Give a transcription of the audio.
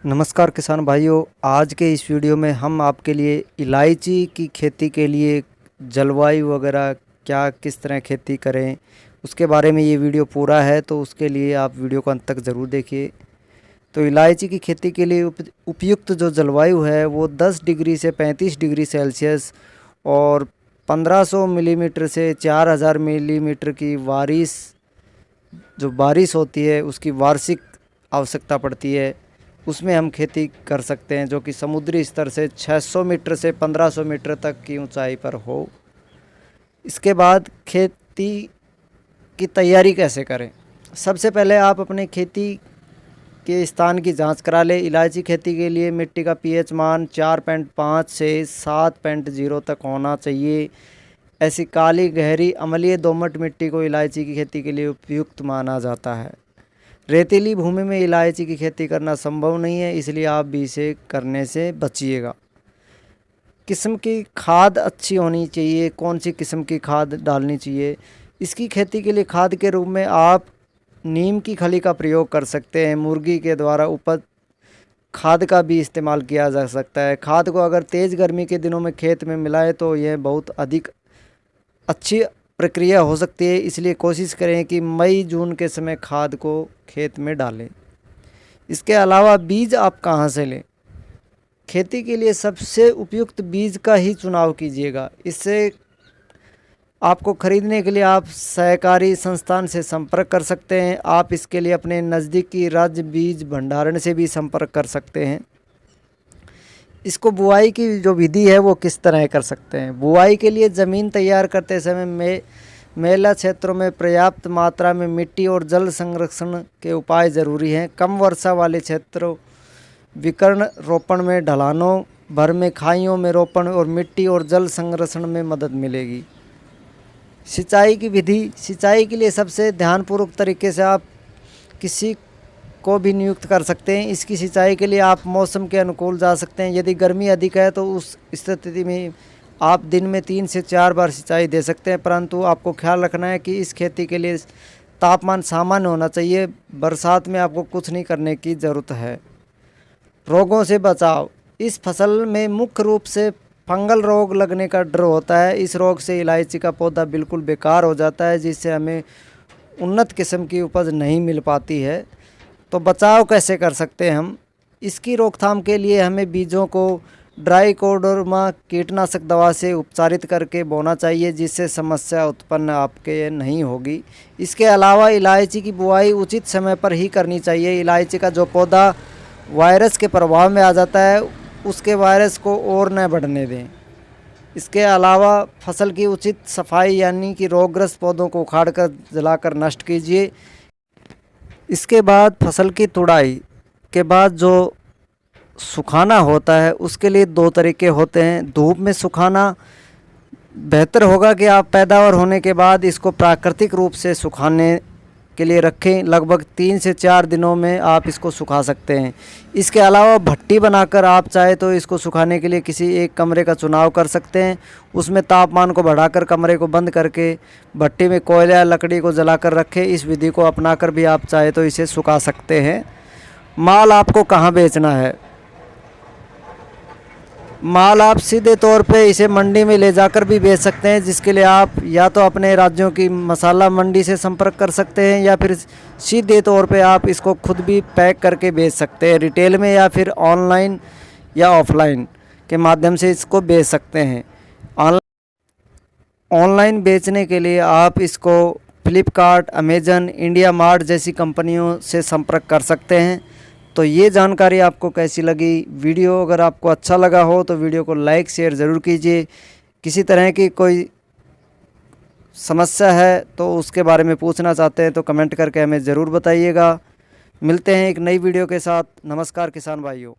नमस्कार किसान भाइयों। आज के इस वीडियो में हम आपके लिए इलायची की खेती के लिए जलवायु वगैरह क्या किस तरह खेती करें उसके बारे में ये वीडियो पूरा है, तो उसके लिए आप वीडियो को अंत तक ज़रूर देखिए। तो इलायची की खेती के लिए उपयुक्त जो जलवायु है वो 10 डिग्री से 35 डिग्री सेल्सियस और 1500 मिलीमीटर से 4000 मिलीमीटर की बारिश होती है उसकी वार्षिक आवश्यकता पड़ती है, उसमें हम खेती कर सकते हैं, जो कि समुद्री स्तर से 600 मीटर से 1500 मीटर तक की ऊंचाई पर हो। इसके बाद खेती की तैयारी कैसे करें? सबसे पहले आप अपने खेती के स्थान की जांच करा लें। इलायची खेती के लिए मिट्टी का पीएच मान 4.5 से 7.0 तक होना चाहिए। ऐसी काली गहरी अम्लीय दोमट मिट्टी को इलायची की खेती के लिए उपयुक्त माना जाता है। रेतीली भूमि में इलायची की खेती करना संभव नहीं है, इसलिए आप भी इसे करने से बचिएगा। किस्म की खाद अच्छी होनी चाहिए। कौन सी किस्म की खाद डालनी चाहिए? इसकी खेती के लिए खाद के रूप में आप नीम की खली का प्रयोग कर सकते हैं। मुर्गी के द्वारा उपज खाद का भी इस्तेमाल किया जा सकता है। खाद को अगर तेज़ गर्मी के दिनों में खेत में मिलाए तो यह बहुत अधिक अच्छी प्रक्रिया हो सकती है, इसलिए कोशिश करें कि मई जून के समय खाद को खेत में डालें। इसके अलावा बीज आप कहाँ से लें? खेती के लिए सबसे उपयुक्त बीज का ही चुनाव कीजिएगा। इससे आपको खरीदने के लिए आप सहकारी संस्थान से संपर्क कर सकते हैं। आप इसके लिए अपने नज़दीकी राज्य बीज भंडारण से भी संपर्क कर सकते हैं। इसको बुआई की जो विधि है वो किस तरह कर सकते हैं? बुआई के लिए ज़मीन तैयार करते समय मेला क्षेत्रों में पर्याप्त मात्रा में मिट्टी और जल संरक्षण के उपाय ज़रूरी हैं। कम वर्षा वाले क्षेत्रों विकर्ण रोपण में ढलानों भर में खाइयों में रोपण और मिट्टी और जल संरक्षण में मदद मिलेगी। सिंचाई की विधि। सिंचाई के लिए सबसे ध्यानपूर्वक तरीके से आप किसी को भी नियुक्त कर सकते हैं। इसकी सिंचाई के लिए आप मौसम के अनुकूल जा सकते हैं। यदि गर्मी अधिक है तो उस स्थिति में आप दिन में 3 से 4 बार सिंचाई दे सकते हैं, परंतु आपको ख्याल रखना है कि इस खेती के लिए तापमान सामान्य होना चाहिए। बरसात में आपको कुछ नहीं करने की ज़रूरत है। रोगों से बचाव। इस फसल में मुख्य रूप से फंगल रोग लगने का डर होता है। इस रोग से इलायची का पौधा बिल्कुल बेकार हो जाता है, जिससे हमें उन्नत किस्म की उपज नहीं मिल पाती है। तो बचाव कैसे कर सकते हैं हम? इसकी रोकथाम के लिए हमें बीजों को ट्राइकोडर्मा कीटनाशक दवा से उपचारित करके बोना चाहिए, जिससे समस्या उत्पन्न आपके नहीं होगी। इसके अलावा इलायची की बुआई उचित समय पर ही करनी चाहिए। इलायची का जो पौधा वायरस के प्रभाव में आ जाता है उसके वायरस को और न बढ़ने दें। इसके अलावा फसल की उचित सफाई, यानी कि रोगग्रस्त पौधों को उखाड़कर जलाकर नष्ट कीजिए। इसके बाद फसल की तुड़ाई के बाद जो सुखाना होता है उसके लिए 2 तरीके होते हैं। धूप में सुखाना बेहतर होगा कि आप पैदावार होने के बाद इसको प्राकृतिक रूप से सुखाने के लिए रखें। लगभग 3 से 4 दिनों में आप इसको सुखा सकते हैं। इसके अलावा भट्टी बनाकर आप चाहे तो इसको सुखाने के लिए किसी एक कमरे का चुनाव कर सकते हैं। उसमें तापमान को बढ़ाकर कमरे को बंद करके भट्टी में कोयला या लकड़ी को जलाकर रखें। इस विधि को अपनाकर भी आप चाहे तो इसे सुखा सकते हैं। माल आपको कहाँ बेचना है? माल आप सीधे तौर पे इसे मंडी में ले जाकर भी बेच सकते हैं, जिसके लिए आप या तो अपने राज्यों की मसाला मंडी से संपर्क कर सकते हैं या फिर सीधे तौर पे आप इसको खुद भी पैक करके बेच सकते हैं रिटेल में, या फिर ऑनलाइन या ऑफलाइन के माध्यम से इसको बेच सकते हैं। ऑनलाइन बेचने के लिए आप इसको फ्लिपकार्ट, अमेज़न, इंडिया मार्ट जैसी कंपनियों से संपर्क कर सकते हैं। तो ये जानकारी आपको कैसी लगी? वीडियो अगर आपको अच्छा लगा हो तो वीडियो को लाइक शेयर ज़रूर कीजिए। किसी तरह की कोई समस्या है तो उसके बारे में पूछना चाहते हैं तो कमेंट करके हमें ज़रूर बताइएगा। मिलते हैं एक नई वीडियो के साथ। नमस्कार किसान भाइयों।